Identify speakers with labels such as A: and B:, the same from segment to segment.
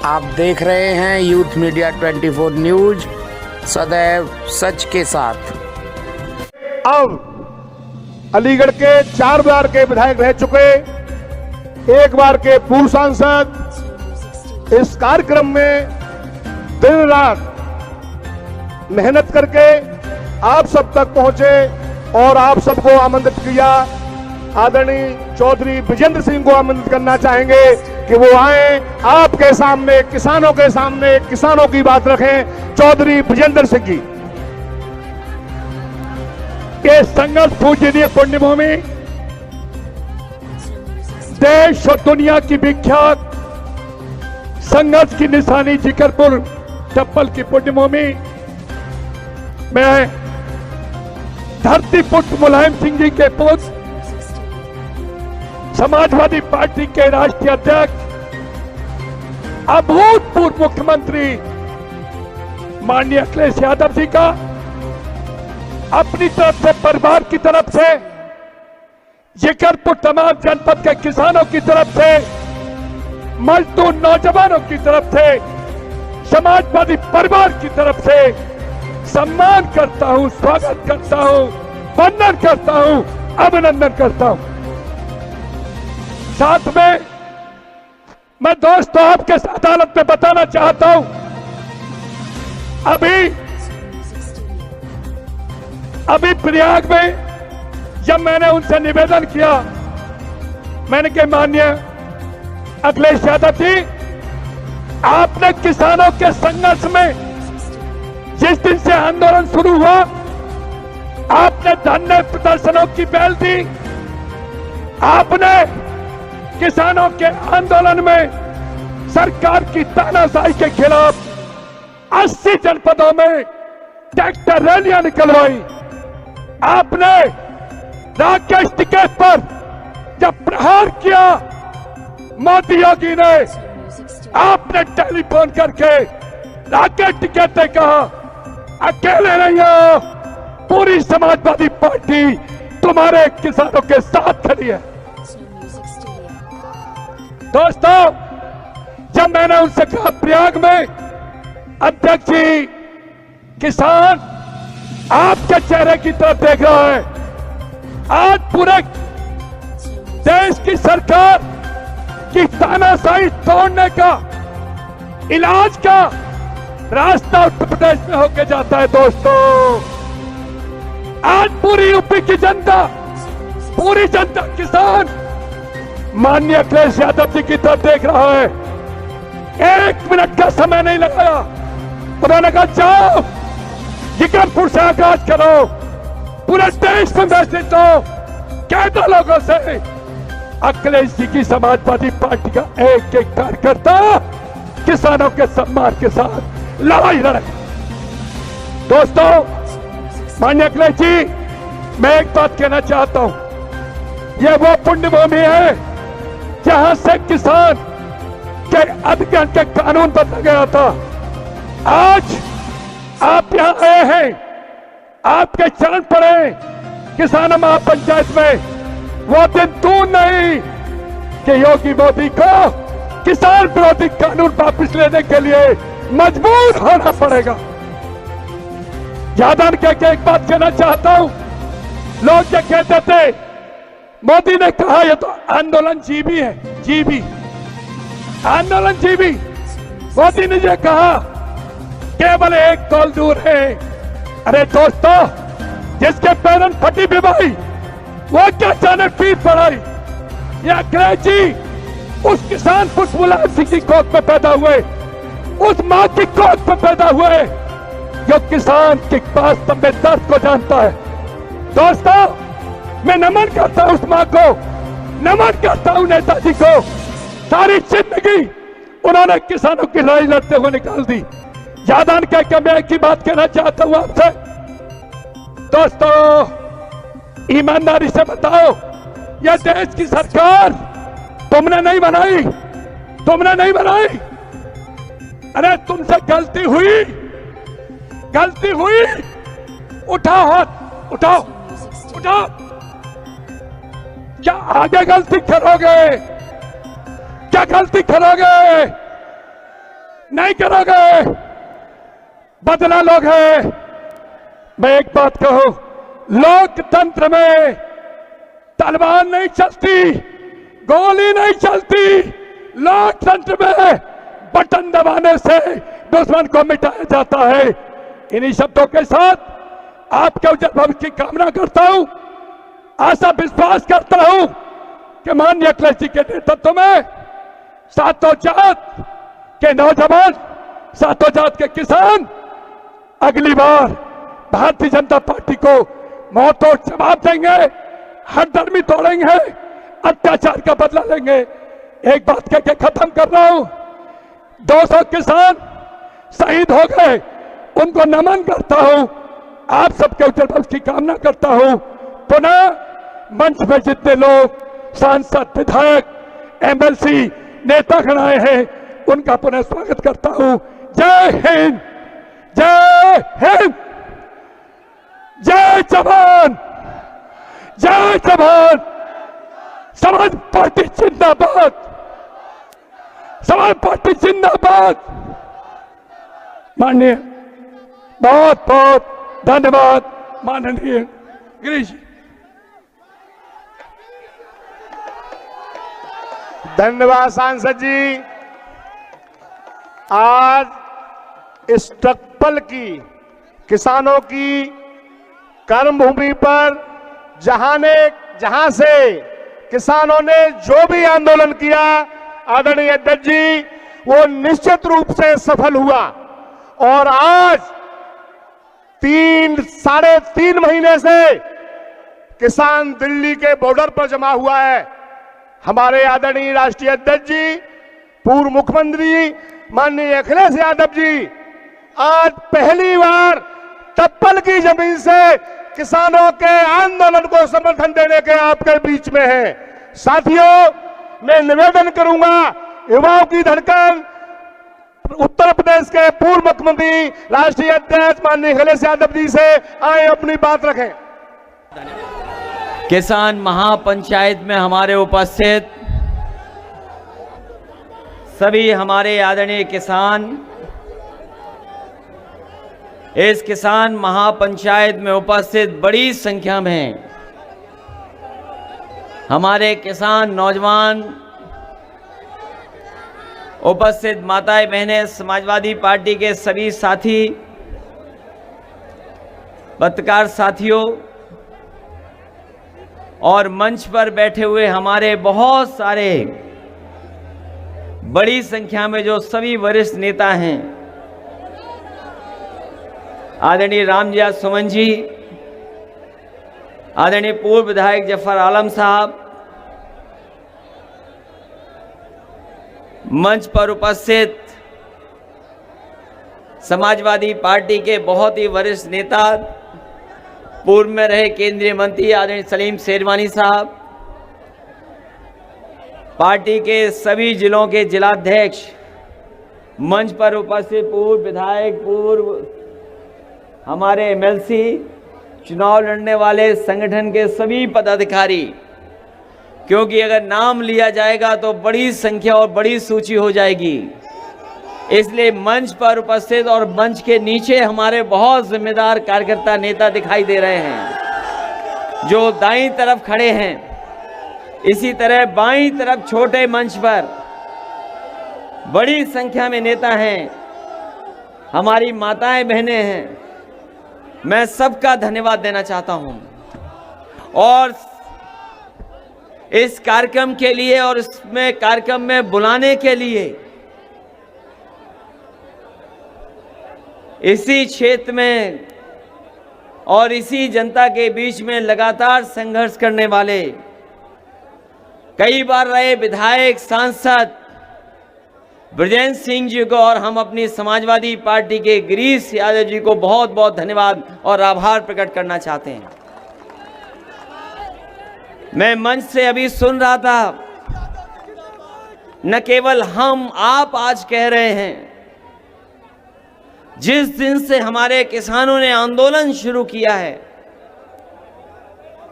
A: आप देख रहे हैं यूथ मीडिया 24 न्यूज, सदैव सच के साथ।
B: अब अलीगढ़ के 4 बार के विधायक रह चुके, 1 बार के पूर्व सांसद इस कार्यक्रम में दिन रात मेहनत करके आप सब तक पहुंचे और आप सबको आमंत्रित किया। आदरणीय चौधरी विजेंद्र सिंह को आमंत्रित करना चाहेंगे कि वो आए, आपके सामने, किसानों के सामने, किसानों की बात रखें। चौधरी विजेंद्र सिंह जी।
C: ये संघर्ष पूजनीय पुण्यभूमि, देश और दुनिया की विख्यात संघर्ष की निशानी जिकरपुर चप्पल की पुण्यभूमि में धरती पुत्र मुलायम सिंह जी के पुत्र, समाजवादी पार्टी के राष्ट्रीय अध्यक्ष, अभूतपूर्व मुख्यमंत्री माननीय अखिलेश यादव जी का अपनी तरफ से, परिवार की तरफ से, जिकरपुर तमाम जनपद के किसानों की तरफ से, मजदूर नौजवानों की तरफ से, समाजवादी परिवार की तरफ से सम्मान करता हूं, स्वागत करता हूं, वंदन करता हूं, अभिनंदन करता हूं। साथ में मैं दोस्तों आपके अदालत में बताना चाहता हूं, अभी प्रयाग में जब मैंने उनसे निवेदन किया, मैंने कहा माननीय अखिलेश यादव जी, आपने किसानों के संघर्ष में जिस दिन से आंदोलन शुरू हुआ, आपने धरने प्रदर्शनों की पहल दी, आपने किसानों के आंदोलन में सरकार की तानाशाही के खिलाफ 80 जनपदों में ट्रैक्टर रैलियां निकलवाई। आपने राकेश टिकैत पर जब प्रहार किया, मोदी योगी ने, आपने टेलीफोन करके राकेश टिकैत ने कहा, अकेले नहीं हो, पूरी समाजवादी पार्टी तुम्हारे किसानों के साथ खड़ी है। दोस्तों, जब मैंने उनसे कहा प्रयाग में, अध्यक्ष जी, किसान आपके चेहरे की तरफ देख रहा है, आज पूरे देश की सरकार की तानाशाही तोड़ने का, इलाज का रास्ता उत्तर प्रदेश में होके जाता है। दोस्तों, आज पूरी यूपी की जनता, पूरी जनता, किसान माननीय अखिलेश यादव जी की तरफ देख रहा है। 1 मिनट का समय नहीं लगाया, उन्होंने कहा जाओ जिकरपुर से आगाज करो, पूरे देश में मैसेज दो, कह दो लोगों से अखिलेश जी की समाजवादी पार्टी का एक एक कार्यकर्ता किसानों के सम्मान के साथ लड़ाई लड़े। दोस्तों, माननीय अखिलेश जी, मैं एक बात कहना चाहता हूं, यह वो पुण्यभूमि है जहां से किसान के अधिकार के कानून बदला गया था। आज आप यहां आए हैं, आपके चरण पड़े किसान महापंचायत में, वो दिन दूर नहीं कि योगी मोदी को किसान विरोधी कानून वापिस लेने के लिए मजबूर होना पड़ेगा। यादव के एक बात कहना चाहता हूं, लोग ये कहते थे मोदी ने कहा ये तो आंदोलन जीवी है, जीवी आंदोलन जीवी। मोदी ने ये कहा केवल 1 कॉल दूर है। अरे दोस्तों, जिसके पैरन फटी बीमारी, वो क्या जाने पीठ पड़ाई। ये अखिलेश जी उस किसान पुत्र मुलायम सिंह की गोद में पैदा हुए, उस मां की गोद में पैदा हुए जो किसान के पास में दर्द को जानता है। दोस्तों, मैं नमन करता हूं उस मां को, नमन करता हूं नेताजी को। सारी जिंदगी उन्होंने किसानों की लड़ाई लड़ते हुए निकाल दी। यादव के मैं एक ही बात कहना चाहता हूं आपसे, दोस्तों, ईमानदारी से बताओ, यह देश की सरकार तुमने नहीं बनाई, तुमने नहीं बनाई। अरे तुमसे गलती हुई, गलती हुई, उठाओ हाथ, उठाओ, उठाओ। क्या आगे गलती करोगे? क्या गलती करोगे? नहीं करोगे, बदला लोगे। मैं एक बात कहूं, लोकतंत्र में तलवार नहीं चलती, गोली नहीं चलती। लोकतंत्र में बटन दबाने से दुश्मन को मिटाया जाता है। इन्हीं शब्दों के साथ आपके उज्जवल भविष्य की कामना करता हूं, आशा विश्वास करता हूं कि माननीय अखिलेश जी के नेतृत्व में सातों जात के नौजवान, सातों जात के किसान अगली बार भारतीय जनता पार्टी को मुंहतोड़ जवाब देंगे, हरदर्मी तोड़ेंगे, अत्याचार का बदला लेंगे। एक बात कह के खत्म कर रहा हूं, 200 किसान शहीद हो गए, उनको नमन करता हूं, आप सबके उज्जवल भविष्य की कामना करता हूं। पुनः मंच में जितने लोग सांसद, विधायक, एमएलसी, नेतागण आए हैं, उनका पुनः स्वागत करता हूं। जय हिंद, जय हिंद, जय जवान, जय जवान। समाज पार्टी जिंदाबाद, समाज पार्टी जिंदाबाद। माननीय, बहुत बहुत धन्यवाद माननीय गिरीश जी।
B: धन्यवाद सांसद जी। आज इस टप्पल की, किसानों की कर्मभूमि पर जहां से किसानों ने जो भी आंदोलन किया, आदरणीय अध्यक्ष जी, वो निश्चित रूप से सफल हुआ। और आज 3 साढ़े 3 महीने से किसान दिल्ली के बॉर्डर पर जमा हुआ है। हमारे आदरणीय राष्ट्रीय अध्यक्ष जी, पूर्व मुख्यमंत्री माननीय अखिलेश यादव जी आज पहली बार टप्पल की जमीन से किसानों के आंदोलन को समर्थन देने के आपके बीच में है। साथियों, मैं निवेदन करूंगा, युवाओं की धड़कन उत्तर प्रदेश के पूर्व मुख्यमंत्री राष्ट्रीय अध्यक्ष माननीय अखिलेश यादव जी से आए अपनी बात रखें।
D: किसान महापंचायत में हमारे उपस्थित सभी हमारे आदरणीय किसान, इस किसान महापंचायत में उपस्थित बड़ी संख्या में हमारे किसान नौजवान उपस्थित, माताएं बहनें, समाजवादी पार्टी के सभी साथी, पत्रकार साथियों और मंच पर बैठे हुए हमारे बहुत सारे बड़ी संख्या में जो सभी वरिष्ठ नेता हैं, आदरणीय रामजिया सुमन जी, आदरणीय पूर्व विधायक जफर आलम साहब, मंच पर उपस्थित समाजवादी पार्टी के बहुत ही वरिष्ठ नेता, पूर्व में रहे केंद्रीय मंत्री आदरणीय सलीम शेरवानी साहब, पार्टी के सभी जिलों के जिलाध्यक्ष, मंच पर उपस्थित पूर्व विधायक, पूर्व हमारे एमएलसी, चुनाव लड़ने वाले संगठन के सभी पदाधिकारी, क्योंकि अगर नाम लिया जाएगा तो बड़ी संख्या और बड़ी सूची हो जाएगी, इसलिए मंच पर उपस्थित और मंच के नीचे हमारे बहुत जिम्मेदार कार्यकर्ता नेता दिखाई दे रहे हैं जो दाईं तरफ खड़े हैं। इसी तरह बाईं तरफ छोटे मंच पर बड़ी संख्या में नेता हैं, हमारी माताएं बहनें हैं। मैं सबका धन्यवाद देना चाहता हूं और इस कार्यक्रम के लिए और इसमें कार्यक्रम में बुलाने के लिए इसी क्षेत्र में और इसी जनता के बीच में लगातार संघर्ष करने वाले कई बार रहे विधायक, सांसद ब्रजेंद्र सिंह जी को और हम अपनी समाजवादी पार्टी के गिरीश यादव जी को बहुत बहुत धन्यवाद और आभार प्रकट करना चाहते हैं। मैं मंच से अभी सुन रहा था, न केवल हम, आप आज कह रहे हैं, जिस दिन से हमारे किसानों ने आंदोलन शुरू किया है,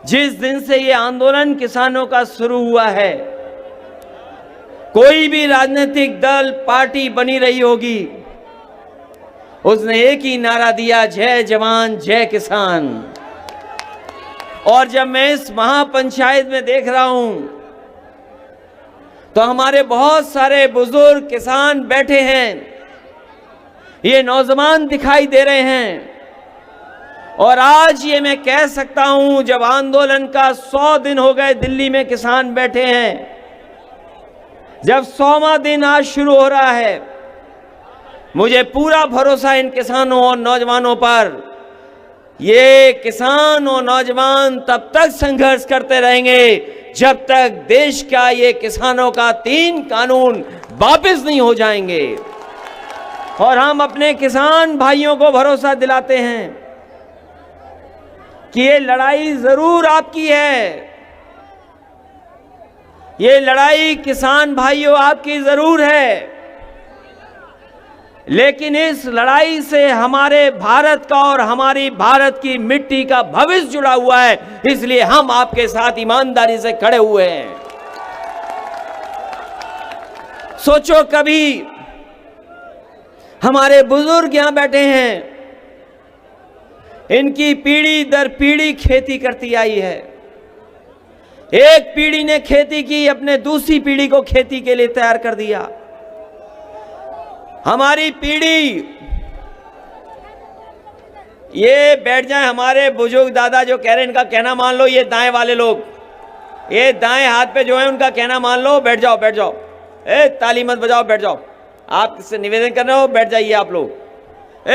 D: जिस दिन से ये आंदोलन किसानों का शुरू हुआ है, कोई भी राजनीतिक दल पार्टी बनी रही होगी, उसने एक ही नारा दिया, जय जवान जय किसान। और जब मैं इस महापंचायत में देख रहा हूं तो हमारे बहुत सारे बुजुर्ग किसान बैठे हैं, ये नौजवान दिखाई दे रहे हैं। और आज ये मैं कह सकता हूं, जब आंदोलन का 100 दिन हो गए, दिल्ली में किसान बैठे हैं, जब 100वां दिन आज शुरू हो रहा है, मुझे पूरा भरोसा इन किसानों और नौजवानों पर। ये किसान और नौजवान तब तक संघर्ष करते रहेंगे जब तक देश का ये किसानों का 3 कानून वापस नहीं हो जाएंगे। और हम अपने किसान भाइयों को भरोसा दिलाते हैं कि ये लड़ाई जरूर आपकी है, ये लड़ाई किसान भाइयों आपकी जरूर है, लेकिन इस लड़ाई से हमारे भारत का और हमारी भारत की मिट्टी का भविष्य जुड़ा हुआ है, इसलिए हम आपके साथ ईमानदारी से खड़े हुए हैं। सोचो, कभी हमारे बुजुर्ग यहां बैठे हैं, इनकी पीढ़ी दर पीढ़ी खेती करती आई है। एक पीढ़ी ने खेती की, अपने दूसरी पीढ़ी को खेती के लिए तैयार कर दिया। हमारी पीढ़ी, ये बैठ जाए हमारे बुजुर्ग दादा जो कह रहे हैं, इनका कहना मान लो, ये दाएं वाले लोग, ये दाएं हाथ पे जो है उनका कहना मान लो, बैठ जाओ बैठ जाओ, ताली मत बजाओ, बैठ जाओ। आपसे निवेदन कर रहे हो, बैठ जाइए आप लोग।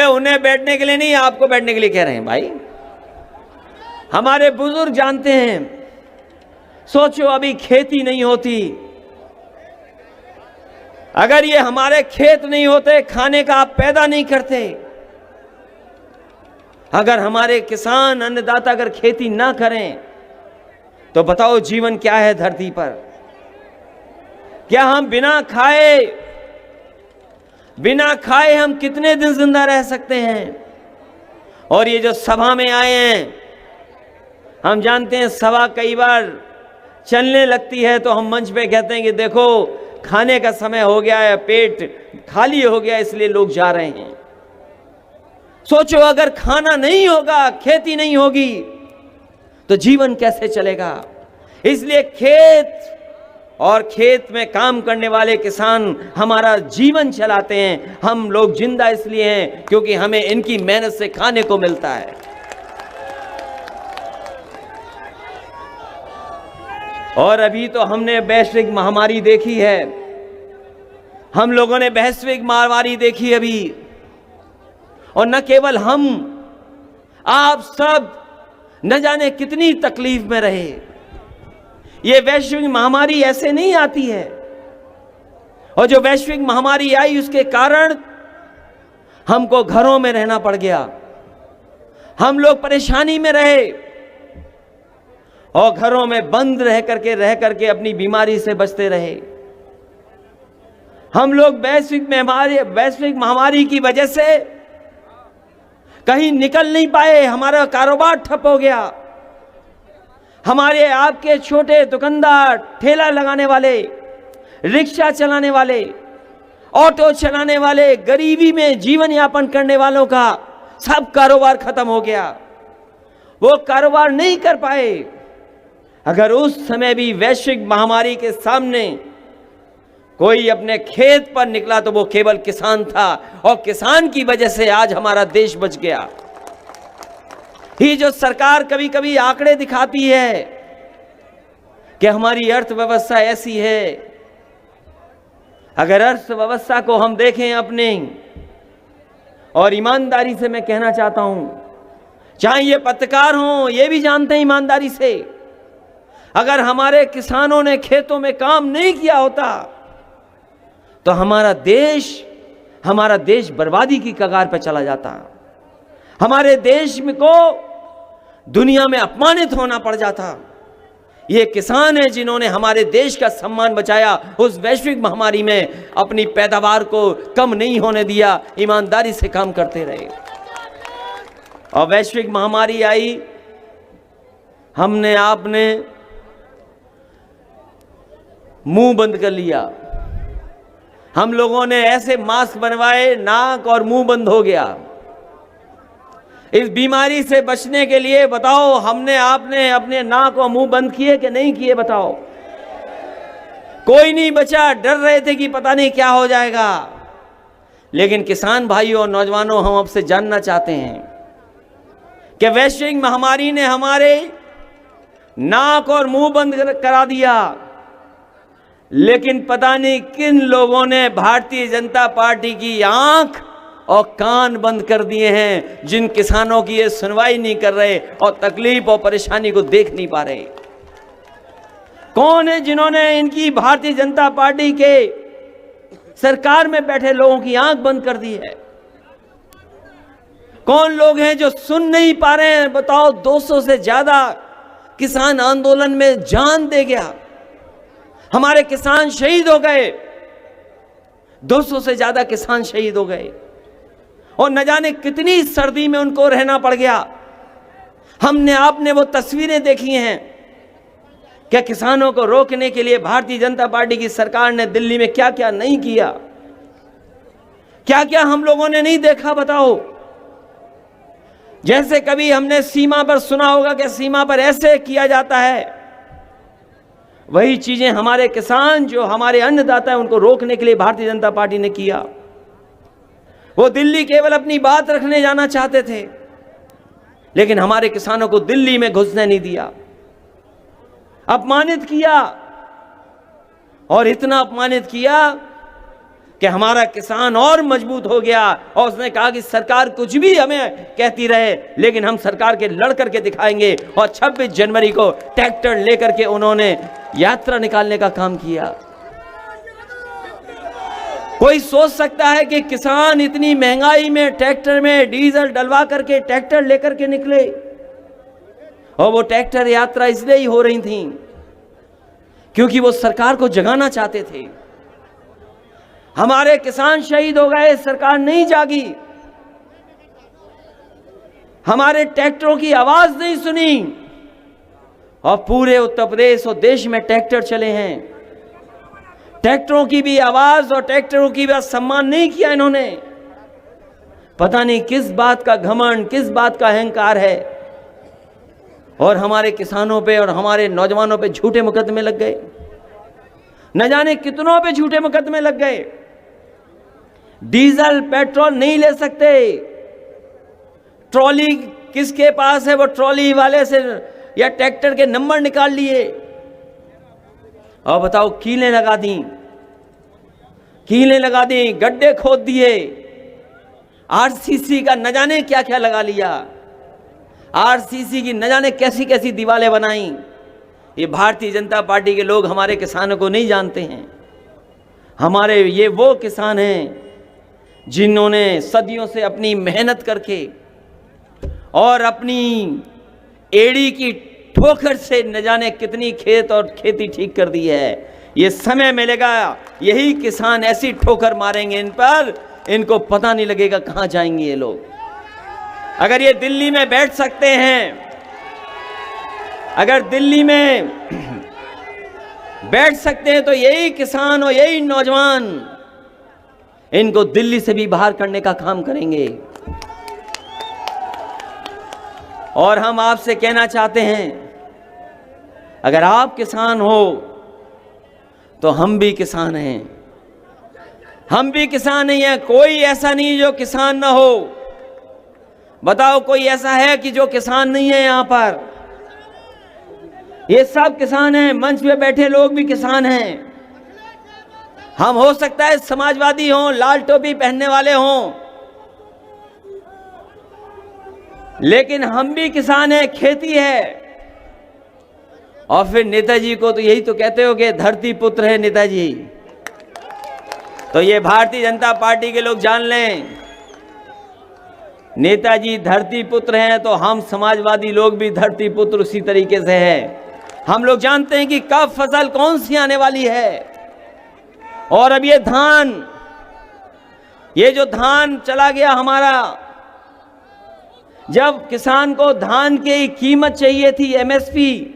D: उन्हें बैठने के लिए नहीं, आपको बैठने के लिए कह रहे हैं भाई। हमारे बुजुर्ग जानते हैं। सोचो, अभी खेती नहीं होती, अगर ये हमारे खेत नहीं होते, खाने का आप पैदा नहीं करते, अगर हमारे किसान अन्नदाता अगर खेती ना करें, तो बताओ जीवन क्या है धरती पर? क्या हम बिना खाए हम कितने दिन जिंदा रह सकते हैं? और ये जो सभा में आए हैं, हम जानते हैं सभा कई बार चलने लगती है तो हम मंच पे कहते हैं कि देखो खाने का समय हो गया है, पेट खाली हो गया, इसलिए लोग जा रहे हैं। सोचो, अगर खाना नहीं होगा, खेती नहीं होगी, तो जीवन कैसे चलेगा? इसलिए खेत और खेत में काम करने वाले किसान हमारा जीवन चलाते हैं। हम लोग जिंदा इसलिए हैं क्योंकि हमें इनकी मेहनत से खाने को मिलता है। और अभी तो हमने वैश्विक महामारी देखी है, हम लोगों ने वैश्विक महामारी देखी अभी। और न केवल हम, आप सब न जाने कितनी तकलीफ में रहे। ये वैश्विक महामारी ऐसे नहीं आती है, और जो वैश्विक महामारी आई उसके कारण हमको घरों में रहना पड़ गया, हम लोग परेशानी में रहे और घरों में बंद रह करके अपनी बीमारी से बचते रहे। हम लोग वैश्विक महामारी की वजह से कहीं निकल नहीं पाए, हमारा कारोबार ठप हो गया। हमारे आपके छोटे दुकानदार, ठेला लगाने वाले, रिक्शा चलाने वाले, ऑटो चलाने वाले, गरीबी में जीवन यापन करने वालों का सब कारोबार खत्म हो गया। वो कारोबार नहीं कर पाए। अगर उस समय भी वैश्विक महामारी के सामने कोई अपने खेत पर निकला तो वो केवल किसान था, और किसान की वजह से आज हमारा देश बच गया। ये जो सरकार कभी कभी आंकड़े दिखाती है कि हमारी अर्थव्यवस्था ऐसी है, अगर अर्थव्यवस्था को हम देखें अपने, और ईमानदारी से मैं कहना चाहता हूं, चाहे ये पत्रकार हों, ये भी जानते हैं ईमानदारी से, अगर हमारे किसानों ने खेतों में काम नहीं किया होता तो हमारा देश बर्बादी की कगार पर चला जाता। हमारे देश में को दुनिया में अपमानित होना पड़ जाता। ये किसान हैं जिन्होंने हमारे देश का सम्मान बचाया, उस वैश्विक महामारी में अपनी पैदावार को कम नहीं होने दिया, ईमानदारी से काम करते रहे। और वैश्विक महामारी आई, हमने आपने मुंह बंद कर लिया, हम लोगों ने ऐसे मास्क बनवाए, नाक और मुंह बंद हो गया। इस बीमारी से बचने के लिए बताओ, हमने आपने अपने नाक और मुंह बंद किए कि नहीं किए? बताओ। कोई नहीं बचा, डर रहे थे कि पता नहीं क्या हो जाएगा। लेकिन किसान भाइयों और नौजवानों, हम आपसे जानना चाहते हैं कि वैश्विक महामारी ने हमारे नाक और मुंह बंद करा दिया, लेकिन पता नहीं किन लोगों ने भारतीय जनता पार्टी की आंख और कान बंद कर दिए हैं, जिन किसानों की ये सुनवाई नहीं कर रहे और तकलीफ और परेशानी को देख नहीं पा रहे। कौन है जिन्होंने इनकी भारतीय जनता पार्टी के सरकार में बैठे लोगों की आंख बंद कर दी है? कौन लोग हैं जो सुन नहीं पा रहे हैं? बताओ। 200 से ज्यादा किसान आंदोलन में जान दे गया, हमारे किसान शहीद हो गए, 200 से ज्यादा किसान शहीद हो गए, और न जाने कितनी सर्दी में उनको रहना पड़ गया। हमने आपने वो तस्वीरें देखी हैं। क्या किसानों को रोकने के लिए भारतीय जनता पार्टी की सरकार ने दिल्ली में क्या क्या नहीं किया? क्या क्या हम लोगों ने नहीं देखा? बताओ। जैसे कभी हमने सीमा पर सुना होगा कि सीमा पर ऐसे किया जाता है, वही चीजें हमारे किसान, जो हमारे अन्नदाता हैं, उनको रोकने के लिए भारतीय जनता पार्टी ने किया। वो दिल्ली केवल अपनी बात रखने जाना चाहते थे, लेकिन हमारे किसानों को दिल्ली में घुसने नहीं दिया, अपमानित किया। और इतना अपमानित किया कि हमारा किसान और मजबूत हो गया, और उसने कहा कि सरकार कुछ भी हमें कहती रहे, लेकिन हम सरकार के लड़ करके दिखाएंगे। और 26 जनवरी को ट्रैक्टर लेकर के उन्होंने यात्रा निकालने का काम किया। कोई सोच सकता है कि किसान इतनी महंगाई में ट्रैक्टर में डीजल डलवा करके ट्रैक्टर लेकर के निकले? और वो ट्रैक्टर यात्रा इसलिए ही हो रही थी क्योंकि वो सरकार को जगाना चाहते थे। हमारे किसान शहीद हो गए, सरकार नहीं जागी, हमारे ट्रैक्टरों की आवाज नहीं सुनी, और पूरे उत्तर प्रदेश और देश में ट्रैक्टर चले हैं। ट्रैक्टरों की भी आवाज और ट्रैक्टरों की भी सम्मान नहीं किया इन्होंने। पता नहीं किस बात का घमंड, किस बात का अहंकार है, और हमारे किसानों पे और हमारे नौजवानों पे झूठे मुकदमे लग गए। न जाने कितनों पे झूठे मुकदमे लग गए। डीजल पेट्रोल नहीं ले सकते, ट्रॉली किसके पास है, वो ट्रॉली वाले से या ट्रैक्टर के नंबर निकाल लिए, और बताओ कीलें लगा दी, कीलें लगा दी, गड्ढे खोद दिए, आरसीसी का न जाने क्या क्या लगा लिया, आरसीसी की न जाने कैसी कैसी दीवारें बनाई। ये भारतीय जनता पार्टी के लोग हमारे किसानों को नहीं जानते हैं। हमारे ये वो किसान हैं जिन्होंने सदियों से अपनी मेहनत करके और अपनी एड़ी की ठोकर से न जाने कितनी खेत और खेती ठीक कर दी है। ये समय मिलेगा, यही किसान ऐसी ठोकर मारेंगे इन पर, इनको पता नहीं लगेगा कहां जाएंगे ये लोग। अगर ये दिल्ली में बैठ सकते हैं, अगर दिल्ली में बैठ सकते हैं, तो यही किसान और यही नौजवान इनको दिल्ली से भी बाहर करने का काम करेंगे। और हम आपसे कहना चाहते हैं, अगर आप किसान हो तो हम भी किसान हैं, हम भी किसान नहीं है। कोई ऐसा नहीं जो किसान ना हो। बताओ कोई ऐसा है कि जो किसान नहीं है? यहां पर ये सब किसान हैं, मंच पे बैठे लोग भी किसान हैं। हम हो सकता है समाजवादी हों, लाल टोपी पहनने वाले हों, लेकिन हम भी किसान हैं, खेती है। और फिर नेताजी को तो यही तो कहते हो कि धरती पुत्र है नेताजी। तो ये भारतीय जनता पार्टी के लोग जान लें, नेताजी धरती पुत्र हैं तो हम समाजवादी लोग भी धरती पुत्र उसी तरीके से हैं। हम लोग जानते हैं कि कब फसल कौन सी आने वाली है। और अब ये धान, ये जो धान चला गया हमारा, जब किसान को धान की कीमत चाहिए थी एमएसपी,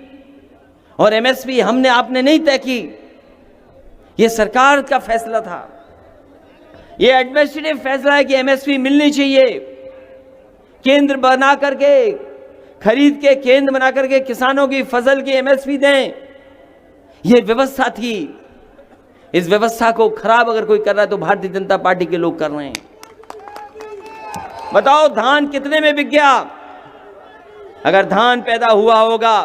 D: और एमएसपी हमने आपने नहीं तय की, ये सरकार का फैसला था। ये एडमिनिस्ट्रेटिव फैसला है कि एमएसपी मिलनी चाहिए। केंद्र बना करके, खरीद के केंद्र बना करके किसानों की फसल की एमएसपी दें, ये व्यवस्था थी। इस व्यवस्था को खराब अगर कोई कर रहा है तो भारतीय जनता पार्टी के लोग कर रहे हैं। बताओ धान कितने में बिक गया? अगर धान पैदा हुआ होगा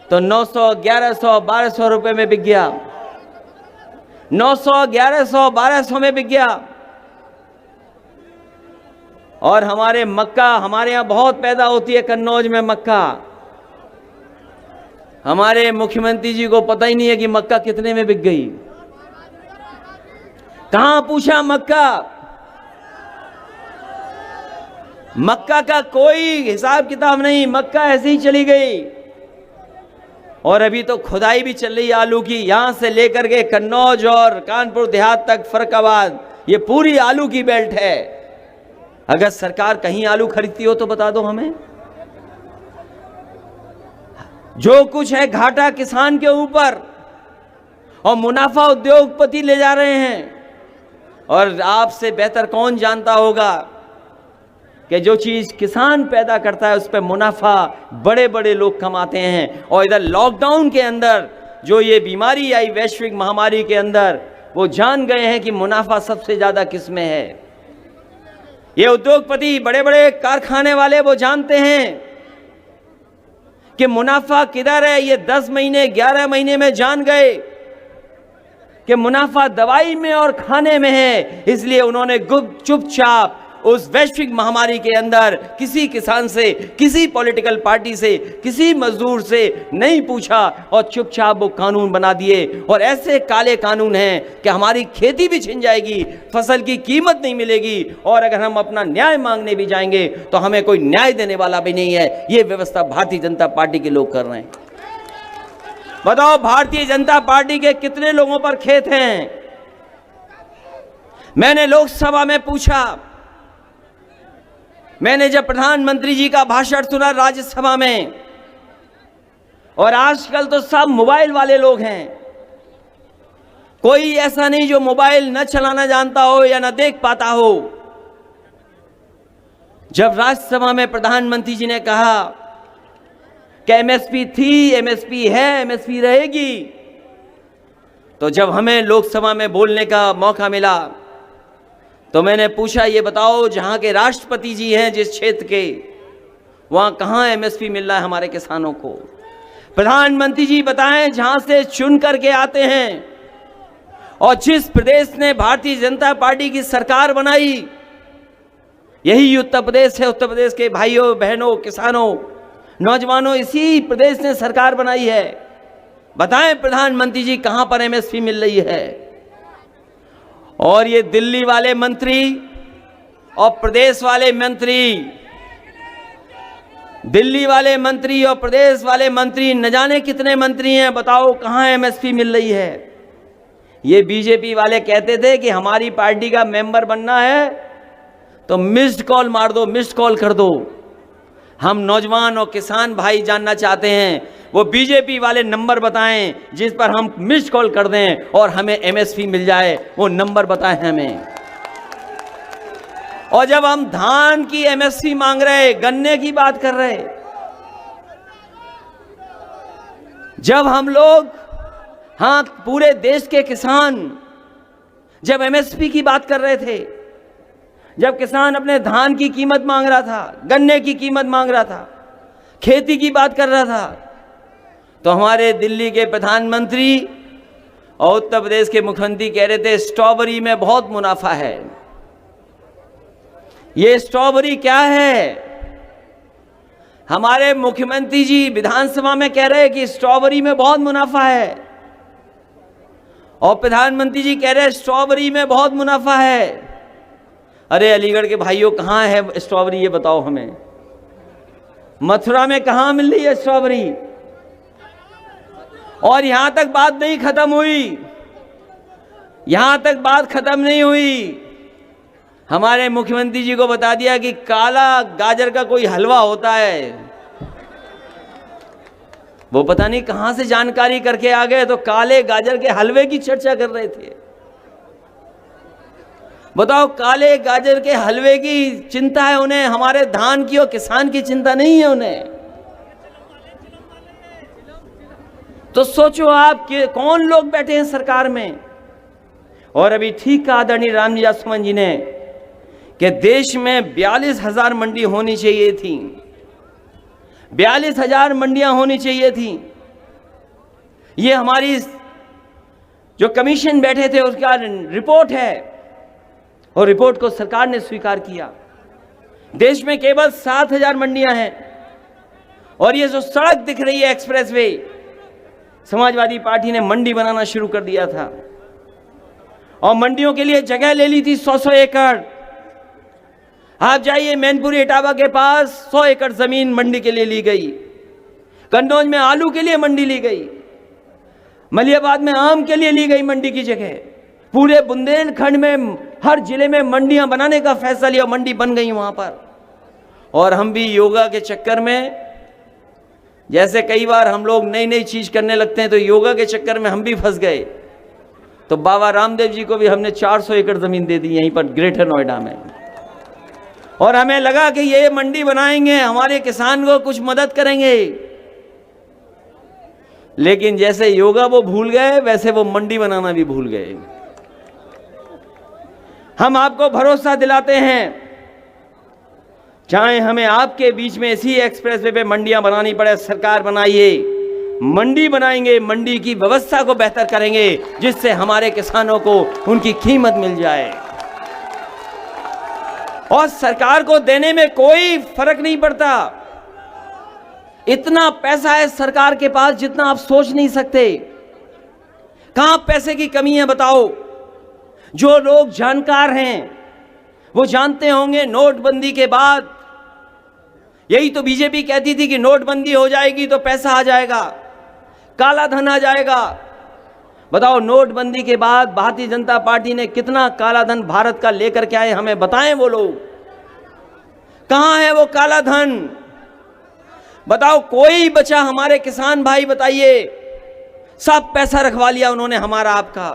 D: तो 900, 1100, 1200 रुपए में बिक गया। 900, 1100, 1200 में बिक गया। और हमारे मक्का, हमारे यहां बहुत पैदा होती है कन्नौज में मक्का। हमारे मुख्यमंत्री जी को पता ही नहीं है कि मक्का कितने में बिक गई। कहां पूछा मक्का? मक्का का कोई हिसाब किताब नहीं, मक्का ऐसे ही चली गई। और अभी तो खुदाई भी चल रही है आलू की, यहां से लेकर के कन्नौज और कानपुर देहात तक, फर्रुखाबाद, ये पूरी आलू की बेल्ट है। अगर सरकार कहीं आलू खरीदती हो तो बता दो हमें। जो कुछ है घाटा किसान के ऊपर और मुनाफा उद्योगपति ले जा रहे हैं। और आपसे बेहतर कौन जानता होगा कि जो चीज किसान पैदा करता है उस पर मुनाफा बड़े बड़े लोग कमाते हैं। और इधर लॉकडाउन के अंदर जो ये बीमारी आई, वैश्विक महामारी के अंदर, वो जान गए हैं कि मुनाफा सबसे ज्यादा किस में है। ये उद्योगपति, बड़े बड़े कारखाने वाले, वो जानते हैं कि मुनाफा किधर है। ये 10 महीने, 11 महीने में जान गए कि मुनाफा दवाई में और खाने में है। इसलिए उन्होंने चुपचाप उस वैश्विक महामारी के अंदर किसी किसान से, किसी पॉलिटिकल पार्टी से, किसी मजदूर से नहीं पूछा और चुपचाप वो कानून बना दिए। और ऐसे काले कानून हैं कि हमारी खेती भी छिन जाएगी, फसल की कीमत नहीं मिलेगी, और अगर हम अपना न्याय मांगने भी जाएंगे तो हमें कोई न्याय देने वाला भी नहीं है। ये व्यवस्था भारतीय जनता पार्टी के लोग कर रहे हैं। बताओ भारतीय जनता पार्टी के कितने लोगों पर खेत हैं? मैंने लोकसभा में पूछा, मैंने जब प्रधानमंत्री जी का भाषण सुना राज्यसभा में, और आजकल तो सब मोबाइल वाले लोग हैं, कोई ऐसा नहीं जो मोबाइल न चलाना जानता हो या न देख पाता हो। जब राज्यसभा में प्रधानमंत्री जी ने कहा कि एमएसपी थी, एमएसपी है, एमएसपी रहेगी, तो जब हमें लोकसभा में बोलने का मौका मिला तो मैंने पूछा, ये बताओ जहां के राष्ट्रपति जी हैं जिस क्षेत्र के, वहां कहां एमएसपी मिल रहा है हमारे किसानों को? प्रधानमंत्री जी बताएं जहां से चुन करके आते हैं और जिस प्रदेश ने भारतीय जनता पार्टी की सरकार बनाई, यही उत्तर प्रदेश है। उत्तर प्रदेश के भाइयों बहनों, किसानों, नौजवानों, इसी प्रदेश ने सरकार बनाई है। बताएं प्रधानमंत्री जी कहां पर एमएसपी मिल रही है? और ये दिल्ली वाले मंत्री और प्रदेश वाले मंत्री, दिल्ली वाले मंत्री और प्रदेश वाले मंत्री, न जाने कितने मंत्री हैं, बताओ कहां एमएसपी मिल रही है? ये बीजेपी वाले कहते थे कि हमारी पार्टी का मेंबर बनना है तो मिस्ड कॉल मार दो, मिस्ड कॉल कर दो। हम नौजवान और किसान भाई जानना चाहते हैं, वो बीजेपी वाले नंबर बताएं जिस पर हम मिस्ड कॉल कर दें और हमें एमएसपी मिल जाए। वो नंबर बताएं हमें। और जब हम धान की एमएसपी मांग रहे, गन्ने की बात कर रहे, जब हम लोग, हाँ, पूरे देश के किसान जब एमएसपी की बात कर रहे थे, जब किसान अपने धान की कीमत मांग रहा था, गन्ने की कीमत मांग रहा था, खेती की बात कर रहा था, तो हमारे दिल्ली के प्रधानमंत्री और उत्तर प्रदेश के मुख्यमंत्री कह रहे थे स्ट्रॉबेरी में बहुत मुनाफा है। ये स्ट्रॉबेरी क्या है? हमारे मुख्यमंत्री जी विधानसभा में कह रहे हैं कि स्ट्रॉबेरी में बहुत मुनाफा है, और प्रधानमंत्री जी कह रहे हैं स्ट्रॉबेरी में बहुत मुनाफा है। अरे अलीगढ़ के भाइयों, कहां है स्ट्रॉबेरी ये बताओ हमें। मथुरा में कहां मिल रही है स्ट्रॉबेरी? और यहां तक बात नहीं खत्म हुई, यहां तक बात खत्म नहीं हुई। हमारे मुख्यमंत्री जी को बता दिया कि काला गाजर का कोई हलवा होता है। वो पता नहीं कहां से जानकारी करके आ गए, तो काले गाजर के हलवे की चर्चा कर रहे थे। बताओ, काले गाजर के हलवे की चिंता है उन्हें, हमारे धान की और किसान की चिंता नहीं है उन्हें। तो सोचो आप कि कौन लोग बैठे हैं सरकार में। और अभी ठीक कहा आदरणीय रामजी जासवान जी ने कि देश में 42,000 मंडी होनी चाहिए थी, 42,000 मंडियां होनी चाहिए थी। ये हमारी जो कमीशन बैठे थे उसका रिपोर्ट है, और रिपोर्ट को सरकार ने स्वीकार किया। देश में केवल 7,000 मंडियां हैं। और ये जो सड़क दिख रही है एक्सप्रेसवे, समाजवादी पार्टी ने मंडी बनाना शुरू कर दिया था और मंडियों के लिए जगह ले ली थी 100-100 एकड़। आप जाइए मैनपुरी इटावा के पास 100 एकड़ जमीन मंडी के लिए ली गई। कन्नौज में आलू के लिए मंडी ली गई, मलियाबाद में आम के लिए ली गई मंडी की जगह। पूरे बुंदेलखंड में हर जिले में मंडियां बनाने का फैसला लिया, मंडी बन गई वहां पर। और हम भी योगा के चक्कर में, जैसे कई बार हम लोग नई नई चीज करने लगते हैं, तो योगा के चक्कर में हम भी फंस गए। तो बाबा रामदेव जी को भी हमने 400 एकड़ जमीन दे दी यहीं पर ग्रेटर नोएडा में। और हमें लगा कि ये मंडी बनाएंगे, हमारे किसान को कुछ मदद करेंगे। लेकिन जैसे योगा वो भूल गए, वैसे वो मंडी बनाना भी भूल गए। हम आपको भरोसा दिलाते हैं, चाहे हमें आपके बीच में इसी एक्सप्रेसवे पे मंडियां बनानी पड़े, सरकार बनाइए, मंडी बनाएंगे, मंडी की व्यवस्था को बेहतर करेंगे, जिससे हमारे किसानों को उनकी कीमत मिल जाए। और सरकार को देने में कोई फर्क नहीं पड़ता। इतना पैसा है सरकार के पास जितना आप सोच नहीं सकते। कहां पैसे की कमी है बताओ। जो लोग जानकार हैं वो जानते होंगे, नोटबंदी के बाद यही तो बीजेपी कहती थी कि नोटबंदी हो जाएगी तो पैसा आ जाएगा, काला धन आ जाएगा। बताओ, नोटबंदी के बाद भारतीय जनता पार्टी ने कितना काला धन भारत का लेकर के आए, हमें बताएं वो लोग। कहां है वो काला धन? बताओ, कोई बचा हमारे किसान भाई बताइए? सब पैसा रखवा लिया उन्होंने हमारा आपका।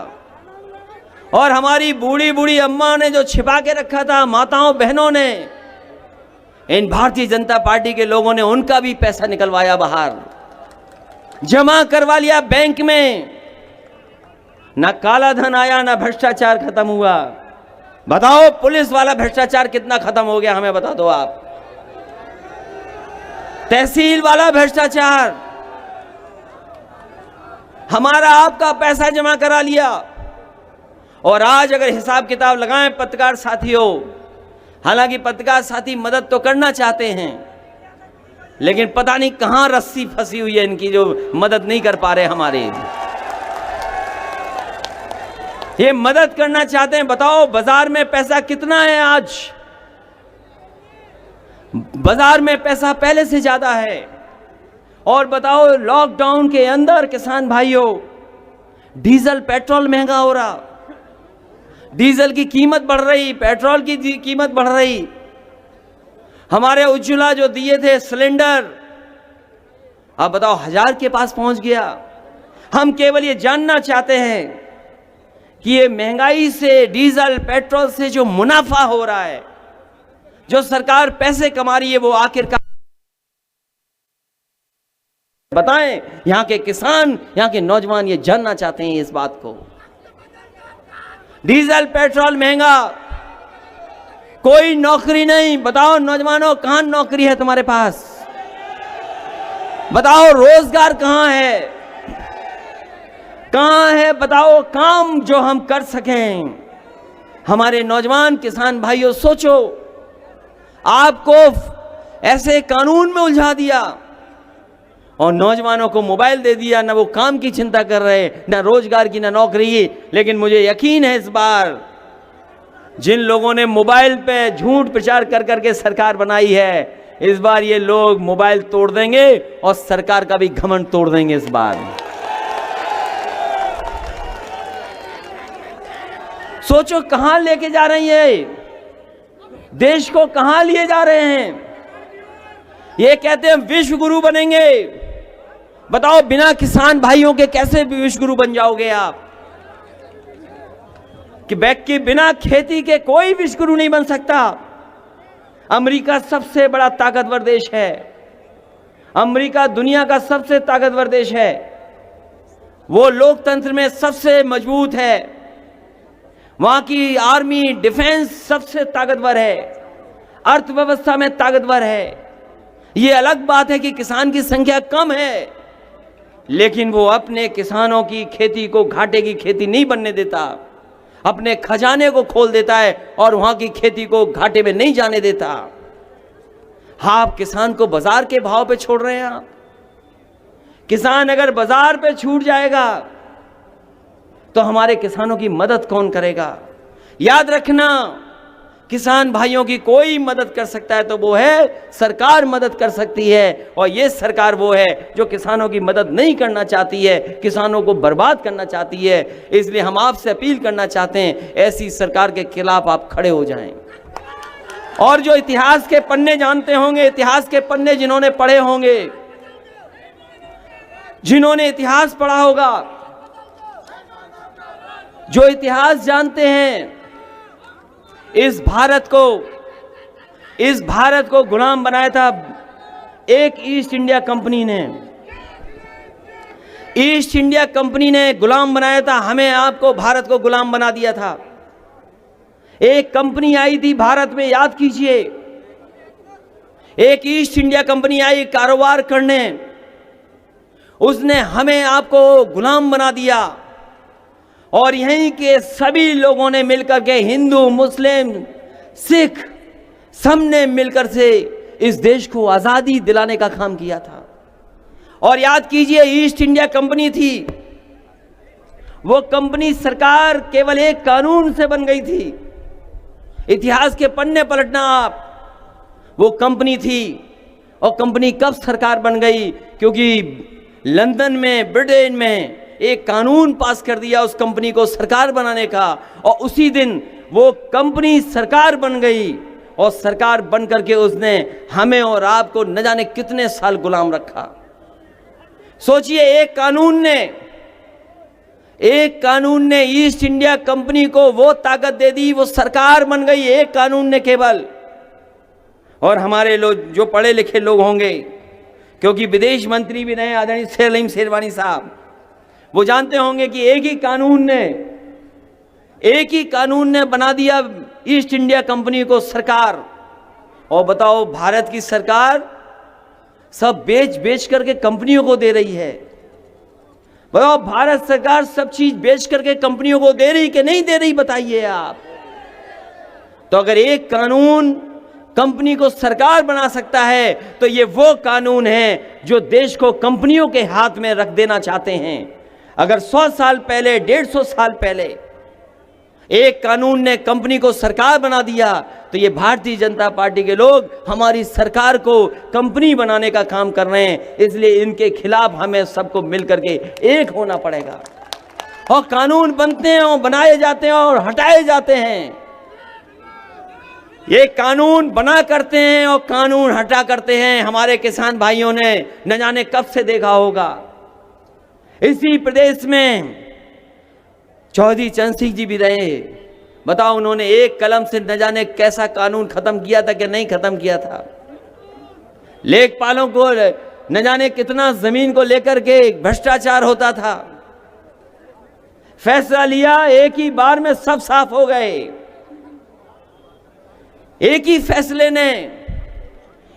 D: और हमारी बूढ़ी बूढ़ी अम्मा ने जो छिपा के रखा था, माताओं बहनों ने, इन भारतीय जनता पार्टी के लोगों ने उनका भी पैसा निकलवाया बाहर, जमा करवा लिया बैंक में। ना काला धन आया, ना भ्रष्टाचार खत्म हुआ। बताओ, पुलिस वाला भ्रष्टाचार कितना खत्म हो गया, हमें बता दो आप। तहसील वाला भ्रष्टाचार, हमारा आपका पैसा जमा करा लिया। और आज अगर हिसाब किताब लगाएं पत्रकार साथियों, हालांकि पत्रकार साथी मदद तो करना चाहते हैं, लेकिन पता नहीं कहां रस्सी फंसी हुई है इनकी, जो मदद नहीं कर पा रहे हमारे। ये मदद करना चाहते हैं। बताओ, बाजार में पैसा कितना है आज? बाजार में पैसा पहले से ज्यादा है। और बताओ, लॉकडाउन के अंदर किसान भाइयों, डीजल पेट्रोल महंगा हो रहा, डीजल की कीमत बढ़ रही, पेट्रोल की कीमत बढ़ रही। हमारे उज्ज्वला जो दिए थे सिलेंडर, अब बताओ 1000 के पास पहुंच गया। हम केवल ये जानना चाहते हैं कि ये महंगाई से, डीजल पेट्रोल से जो मुनाफा हो रहा है, जो सरकार पैसे कमा रही है, वो आखिरकार बताएं। यहां के किसान, यहां के नौजवान ये जानना चाहते हैं इस बात को। डीजल पेट्रोल महंगा, कोई नौकरी नहीं। बताओ नौजवानों, कहां नौकरी है तुम्हारे पास? बताओ, रोजगार कहां है? कहां है बताओ काम जो हम कर सकें? हमारे नौजवान किसान भाइयों, सोचो, आपको ऐसे कानून में उलझा दिया और नौजवानों को मोबाइल दे दिया, ना वो काम की चिंता कर रहे, ना रोजगार की, ना नौकरी। लेकिन मुझे यकीन है इस बार जिन लोगों ने मोबाइल पे झूठ प्रचार कर करके सरकार बनाई है, इस बार ये लोग मोबाइल तोड़ देंगे और सरकार का भी घमंड तोड़ देंगे इस बार। सोचो कहां लेके जा रही है, देश को कहां लिए जा रहे हैं। ये कहते हैं विश्व गुरु बनेंगे। बताओ, बिना किसान भाइयों के कैसे विश्व गुरु बन जाओगे आप? क्वेबेक के बिना खेती के कोई विश्वगुरु नहीं बन सकता। अमेरिका सबसे बड़ा ताकतवर देश है, अमेरिका दुनिया का सबसे ताकतवर देश है, वो लोकतंत्र में सबसे मजबूत है, वहां की आर्मी डिफेंस सबसे ताकतवर है, अर्थव्यवस्था में ताकतवर है। ये अलग बात है कि किसान की संख्या कम है, लेकिन वो अपने किसानों की खेती को घाटे की खेती नहीं बनने देता, अपने खजाने को खोल देता है और वहां की खेती को घाटे में नहीं जाने देता। हाँ, आप किसान को बाजार के भाव पे छोड़ रहे हैं। आप किसान अगर बाजार पे छूट जाएगा तो हमारे किसानों की मदद कौन करेगा? याद रखना, किसान भाइयों की कोई मदद कर सकता है तो वो है सरकार मदद कर सकती है, और ये सरकार वो है जो किसानों की मदद नहीं करना चाहती है, किसानों को बर्बाद करना चाहती है। इसलिए हम आपसे अपील करना चाहते हैं, ऐसी सरकार के खिलाफ आप खड़े हो जाएं। और जो इतिहास के पन्ने जानते होंगे, इतिहास के पन्ने जिन्होंने पढ़े होंगे, जिन्होंने इतिहास पढ़ा होगा, जो इतिहास जानते हैं, इस भारत को गुलाम बनाया था एक ईस्ट इंडिया कंपनी ने। ईस्ट इंडिया कंपनी ने गुलाम बनाया था हमें, आपको, भारत को गुलाम बना दिया था। एक कंपनी आई थी भारत में, याद कीजिए, एक ईस्ट इंडिया कंपनी आई कारोबार करने, उसने हमें आपको गुलाम बना दिया। और यहीं के सभी लोगों ने मिलकर के, हिंदू, मुस्लिम, सिख, सबने मिलकर से इस देश को आजादी दिलाने का काम किया था। और याद कीजिए, ईस्ट इंडिया कंपनी थी, वो कंपनी सरकार केवल एक कानून से बन गई थी। इतिहास के पन्ने पलटना आप, वो कंपनी थी, और कंपनी कब सरकार बन गई? क्योंकि लंदन में, ब्रिटेन में एक कानून पास कर दिया उस कंपनी को सरकार बनाने का, और उसी दिन वो कंपनी सरकार बन गई, और सरकार बन करके उसने हमें और आपको न जाने कितने साल गुलाम रखा। सोचिए, एक कानून ने ईस्ट इंडिया कंपनी को वो ताकत दे दी, वो सरकार बन गई एक कानून ने केवल। और हमारे लोग जो पढ़े लिखे लोग होंगे, क्योंकि विदेश मंत्री भी रहे आदरणीय सलीम शेरवानी साहब, वो जानते होंगे कि एक ही कानून ने बना दिया ईस्ट इंडिया कंपनी को सरकार। और बताओ, भारत की सरकार सब बेच करके कंपनियों को दे रही है। बताओ, भारत सरकार सब चीज बेच करके कंपनियों को दे रही कि नहीं दे रही, बताइए आप। तो अगर एक कानून कंपनी को सरकार बना सकता है, तो ये वो कानून है जो देश को कंपनियों के हाथ में रख देना चाहते हैं। अगर 100 साल पहले, 150 साल पहले एक कानून ने कंपनी को सरकार बना दिया, तो ये भारतीय जनता पार्टी के लोग हमारी सरकार को कंपनी बनाने का काम कर रहे हैं। इसलिए इनके खिलाफ हमें सबको मिलकर के एक होना पड़ेगा। और कानून बनते हैं और बनाए जाते हैं और हटाए जाते हैं। ये कानून बना करते हैं और कानून हटा करते हैं। हमारे किसान भाइयों ने न जाने कब से देखा होगा। इसी प्रदेश में चौधरी चरण सिंह जी भी रहे। बताओ, उन्होंने एक कलम से न जाने कैसा कानून खत्म किया था कि नहीं खत्म किया था। लेखपालों को न जाने कितना जमीन को लेकर के भ्रष्टाचार होता था। फैसला लिया, एक ही बार में सब साफ हो गए, एक ही फैसले ने।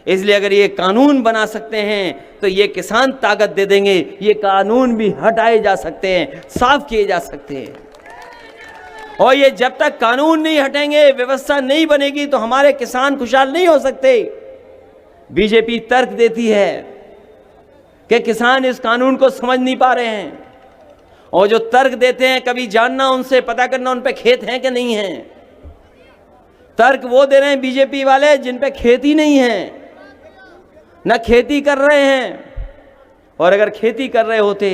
D: इसलिए अगर ये कानून बना सकते हैं तो ये किसान ताकत दे देंगे। ये कानून भी हटाए जा सकते हैं, साफ किए जा सकते हैं। और ये जब तक कानून नहीं हटेंगे, व्यवस्था नहीं बनेगी, तो हमारे किसान खुशहाल नहीं हो सकते। बीजेपी तर्क देती है कि किसान इस कानून को समझ नहीं पा रहे हैं, और जो तर्क देते हैं कभी जानना उनसे, पता करना उन पे खेत हैं कि नहीं है। तर्क वो दे रहे हैं बीजेपी वाले जिन पे खेती नहीं है, न खेती कर रहे हैं। और अगर खेती कर रहे होते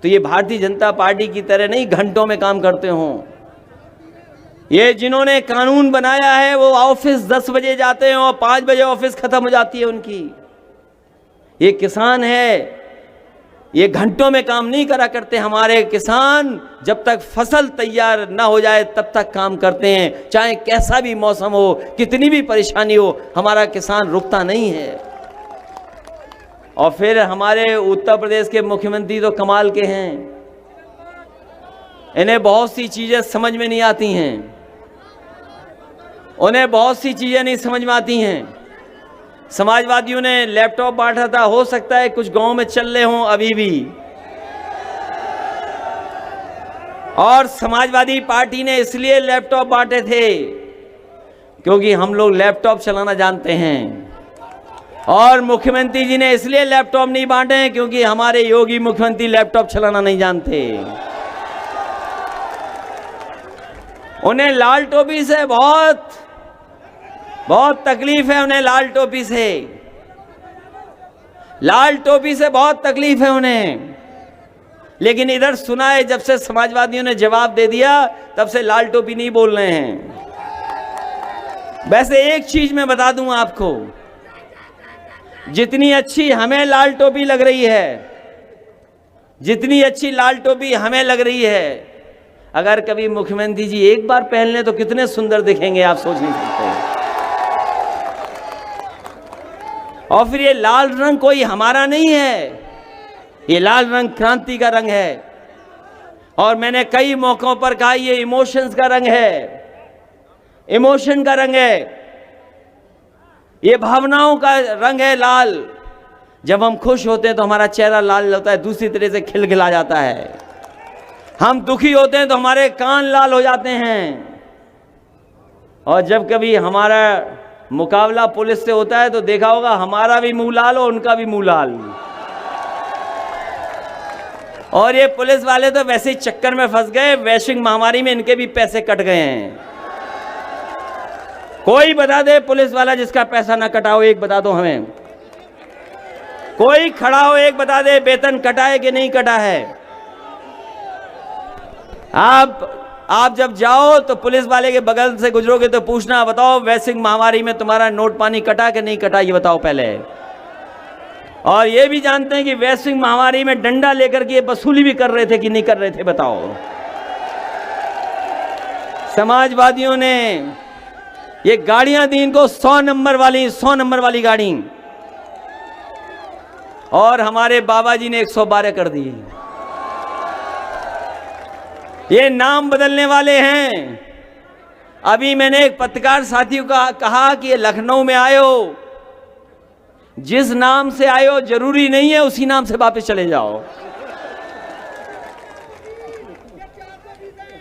D: तो ये भारतीय जनता पार्टी की तरह नहीं घंटों में काम करते हों। ये जिन्होंने कानून बनाया है वो ऑफिस 10 बजे जाते हैं और 5 बजे ऑफिस खत्म हो जाती है उनकी। ये किसान है ये घंटों में काम नहीं करा करते। हमारे किसान जब तक फसल तैयार ना हो जाए तब तक काम करते हैं, चाहे कैसा भी मौसम हो, कितनी भी परेशानी हो, हमारा किसान रुकता नहीं है। और फिर हमारे उत्तर प्रदेश के मुख्यमंत्री तो कमाल के हैं, इन्हें बहुत सी चीजें समझ में नहीं आती हैं, उन्हें बहुत सी चीजें नहीं समझ में आती हैं। समाजवादियों ने लैपटॉप बांटा था, हो सकता है कुछ गांव में चल रहे हों अभी भी, और समाजवादी पार्टी ने इसलिए लैपटॉप बांटे थे क्योंकि हम लोग लैपटॉप चलाना जानते हैं, और मुख्यमंत्री जी ने इसलिए लैपटॉप नहीं बांटे हैं क्योंकि हमारे योगी मुख्यमंत्री लैपटॉप चलाना नहीं जानते। उन्हें लाल टोपी से बहुत तकलीफ है, उन्हें लाल टोपी से, लाल टोपी से बहुत तकलीफ है उन्हें। लेकिन इधर सुना है जब से समाजवादियों ने जवाब दे दिया तब से लाल टोपी नहीं बोल रहे हैं। वैसे एक चीज मैं बता दूं आपको, जितनी अच्छी हमें लाल टोपी लग रही है, जितनी अच्छी लाल टोपी हमें लग रही है, अगर कभी मुख्यमंत्री जी एक बार पहन लें तो कितने सुंदर दिखेंगे, आप सोच नहीं सकते। और फिर ये लाल रंग कोई हमारा नहीं है, ये लाल रंग क्रांति का रंग है। और मैंने कई मौकों पर कहा ये इमोशंस का रंग है, इमोशन का रंग है, ये भावनाओं का रंग है लाल। जब हम खुश होते हैं तो हमारा चेहरा लाल होता है, दूसरी तरह से खिलखिला जाता है। हम दुखी होते हैं तो हमारे कान लाल हो जाते हैं। और जब कभी हमारा मुकाबला पुलिस से होता है तो देखा होगा हमारा भी मुंह लाल और उनका भी मुंह लाल। और ये पुलिस वाले तो वैसे ही चक्कर में फंस गए, वैश्विक महामारी में इनके भी पैसे कट गए हैं। कोई बता दे पुलिस वाला जिसका पैसा ना कटा हो, एक बता दो हमें। कोई खड़ा हो एक बता दे वेतन कटा है कि नहीं कटा है। आप जब जाओ तो पुलिस वाले के बगल से गुजरोगे तो पूछना, बताओ वैश्विक महामारी में तुम्हारा नोट पानी कटा कि नहीं कटा, ये बताओ पहले। और ये भी जानते हैं कि वैश्विक महामारी में डंडा लेकर के ये वसूली भी कर रहे थे कि नहीं कर रहे थे, बताओ। समाजवादियों ने ये गाड़ियां दी इनको 100 नंबर वाली गाड़ी, और हमारे बाबा जी ने 112 कर दी। ये नाम बदलने वाले हैं। अभी मैंने एक पत्रकार साथियों का कहा कि ये लखनऊ में आए हो, जिस नाम से आए हो जरूरी नहीं है उसी नाम से वापस चले जाओ।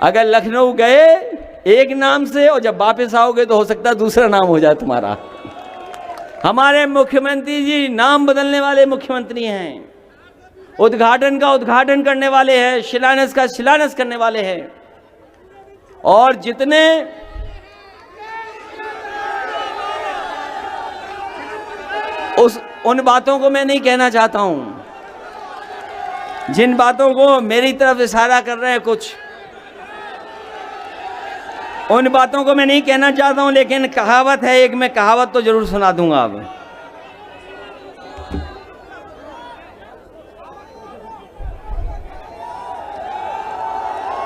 D: अगर लखनऊ गए एक नाम से और जब वापस आओगे तो हो सकता है दूसरा नाम हो जाए तुम्हारा। हमारे मुख्यमंत्री जी नाम बदलने वाले मुख्यमंत्री हैं, उद्घाटन का उद्घाटन करने वाले हैं, शिलान्यास का शिलान्यास करने वाले हैं। और जितने उन बातों को मैं नहीं कहना चाहता हूं जिन बातों को मेरी तरफ इशारा कर रहे हैं कुछ, उन बातों को मैं नहीं कहना चाहता हूं। लेकिन कहावत है एक, मैं कहावत तो जरूर सुना दूंगा अब।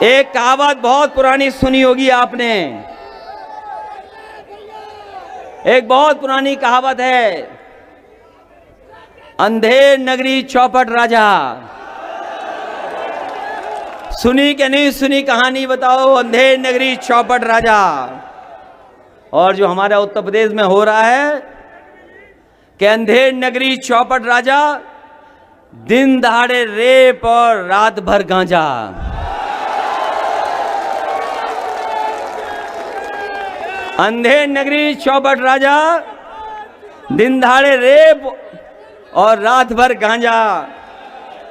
D: एक कहावत बहुत पुरानी सुनी होगी आपने, एक बहुत पुरानी कहावत है, अंधेर नगरी चौपट राजा। सुनी कि नहीं सुनी कहानी बताओ, अंधेर नगरी चौपट राजा। और जो हमारा उत्तर प्रदेश में हो रहा है कि अंधेर नगरी चौपट राजा, दिन दहाड़े रेप और रात भर गांजा। अंधेर नगरी चौपट राजा, दिन दहाड़े रेप और रात भर गांजा।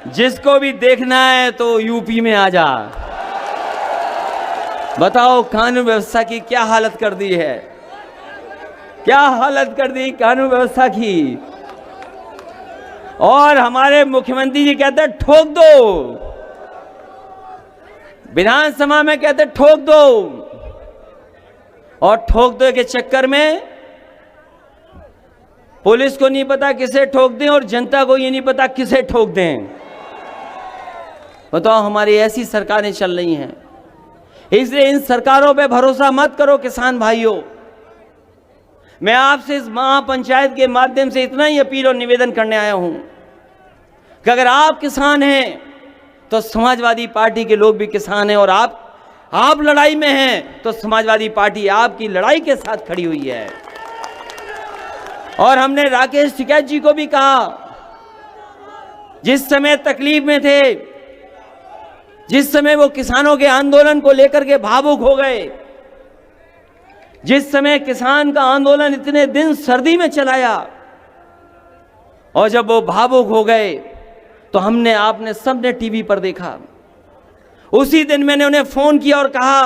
D: जिसको भी देखना है तो यूपी में आ जा। बताओ कानून व्यवस्था की क्या हालत कर दी है, क्या हालत कर दी कानून व्यवस्था की। और हमारे मुख्यमंत्री जी कहते ठोक दो, विधानसभा में कहते ठोक दो, और ठोक दो के चक्कर में पुलिस को नहीं पता किसे ठोक दें और जनता को ये नहीं पता किसे ठोक दें। बताओ, हमारी ऐसी सरकारें चल रही हैं। इसलिए इन सरकारों पे भरोसा मत करो किसान भाइयों। मैं आपसे इस महापंचायत के माध्यम से इतना ही अपील और निवेदन करने आया हूं कि अगर आप किसान हैं तो समाजवादी पार्टी के लोग भी किसान हैं, और आप लड़ाई में हैं तो समाजवादी पार्टी आपकी लड़ाई के साथ खड़ी हुई है। और हमने राकेश टिकैत जी को भी कहा, जिस समय तकलीफ में थे, जिस समय वो किसानों के आंदोलन को लेकर के भावुक हो गए, जिस समय किसान का आंदोलन इतने दिन सर्दी में चलाया, और जब वो भावुक हो गए तो आपने सबने टीवी पर देखा। उसी दिन मैंने उन्हें फोन किया और कहा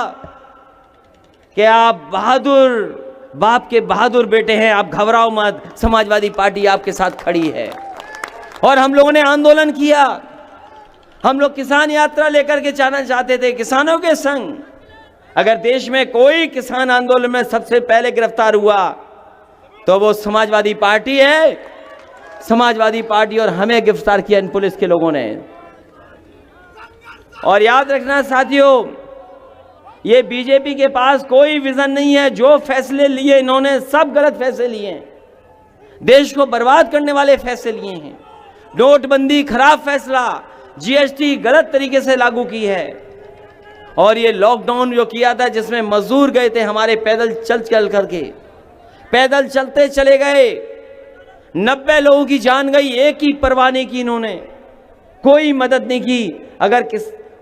D: कि आप बहादुर बाप के बहादुर बेटे हैं, आप घबराओ मत, समाजवादी पार्टी आपके साथ खड़ी है। और हम लोगों ने आंदोलन किया। हम लोग किसान यात्रा लेकर के जाना चाहते थे किसानों के संग। अगर देश में कोई किसान आंदोलन में सबसे पहले गिरफ्तार हुआ तो वो समाजवादी पार्टी है। समाजवादी पार्टी और हमें गिरफ्तार किया इन पुलिस के लोगों ने। और याद रखना साथियों, ये बीजेपी के पास कोई विजन नहीं है। जो फैसले लिए इन्होंने सब गलत फैसले लिए हैं, देश को बर्बाद करने वाले फैसले लिए हैं। नोटबंदी खराब फैसला, जीएसटी गलत तरीके से लागू की है, और ये लॉकडाउन जो किया था जिसमें मजदूर गए थे हमारे पैदल चल करके, पैदल चलते चले गए, 90 लोगों की जान गई, एक की परवाह नहीं की इन्होंने, कोई मदद नहीं की। अगर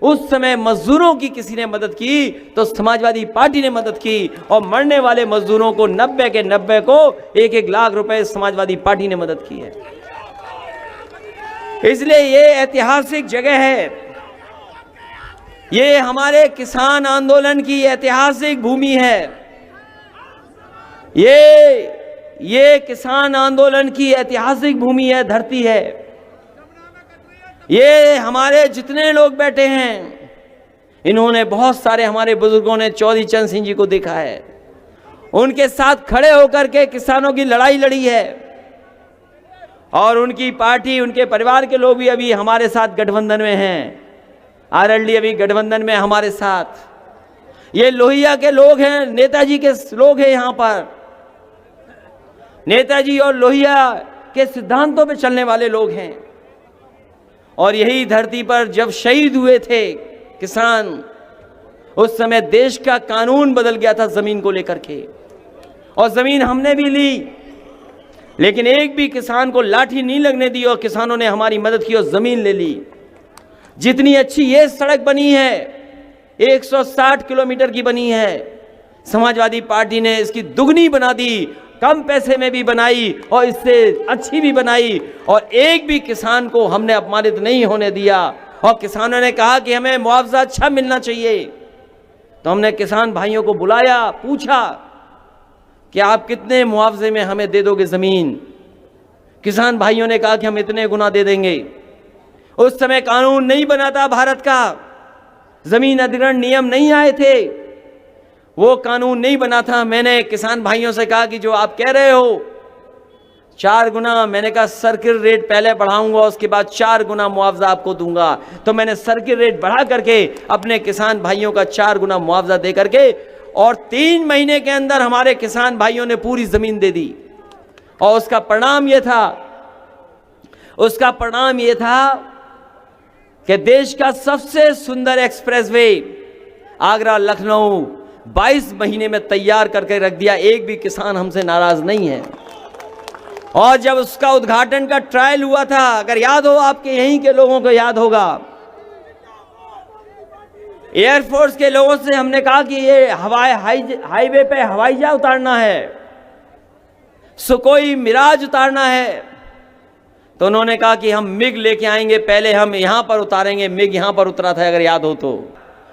D: उस समय मजदूरों की किसी ने मदद की तो समाजवादी पार्टी ने मदद की, और मरने वाले मजदूरों को 90 के 90 को 1-1 लाख रुपए समाजवादी पार्टी ने मदद की है। इसलिए ये ऐतिहासिक जगह है, ये हमारे किसान आंदोलन की ऐतिहासिक भूमि है। ये किसान आंदोलन की ऐतिहासिक भूमि है, धरती है। ये हमारे जितने लोग बैठे हैं, इन्होंने बहुत सारे हमारे बुजुर्गों ने चौधरी चरण सिंह जी को देखा है, उनके साथ खड़े होकर के किसानों की लड़ाई लड़ी है। और उनकी पार्टी, उनके परिवार के लोग भी अभी हमारे साथ गठबंधन में हैं। आरएलडी अभी गठबंधन में हमारे साथ। ये लोहिया के लोग हैं, नेताजी के लोग हैं यहाँ पर। नेताजी और लोहिया के सिद्धांतों पे चलने वाले लोग हैं। और यही धरती पर जब शहीद हुए थे किसान, उस समय देश का कानून बदल गया था जमीन को लेकर के, और जमीन हमने भी ली, लेकिन एक भी किसान को लाठी नहीं लगने दी, और किसानों ने हमारी मदद की और जमीन ले ली। जितनी अच्छी ये सड़क बनी है, 160 किलोमीटर की बनी है, समाजवादी पार्टी ने इसकी दुगनी बना दी, कम पैसे में भी बनाई और इससे अच्छी भी बनाई, और एक भी किसान को हमने अपमानित नहीं होने दिया। और किसानों ने कहा कि हमें मुआवजा अच्छा मिलना चाहिए, तो हमने किसान भाइयों को बुलाया, पूछा कि आप कितने मुआवजे में हमें दे दोगे जमीन। किसान भाइयों ने कहा कि हम इतने गुना दे देंगे। उस समय कानून नहीं बना था भारत का, जमीन अधिग्रहण नियम नहीं आए थे, वो कानून नहीं बना था। मैंने किसान भाइयों से कहा कि जो आप कह रहे हो 4 गुना, मैंने कहा सर्किल रेट पहले बढ़ाऊंगा, उसके बाद 4 गुना मुआवजा आपको दूंगा। तो मैंने सर्किल रेट बढ़ा करके अपने किसान भाइयों का 4 गुना मुआवजा दे करके, और 3 महीने के अंदर हमारे किसान भाइयों ने पूरी जमीन दे दी। और उसका परिणाम यह था कि देश का सबसे सुंदर एक्सप्रेसवे आगरा लखनऊ 22 महीने में तैयार करके रख दिया। एक भी किसान हमसे नाराज नहीं है। और जब उसका उद्घाटन का ट्रायल हुआ था, अगर याद हो, आपके यहीं के लोगों को याद होगा, एयरफोर्स के लोगों से हमने कहा कि ये हाईवे पे हवाई जहाज उतारना है, सुकोई मिराज उतारना है, तो उन्होंने कहा कि हम मिग लेके आएंगे, पहले हम यहां पर उतारेंगे। मिग यहां पर उतरा था, अगर याद हो तो।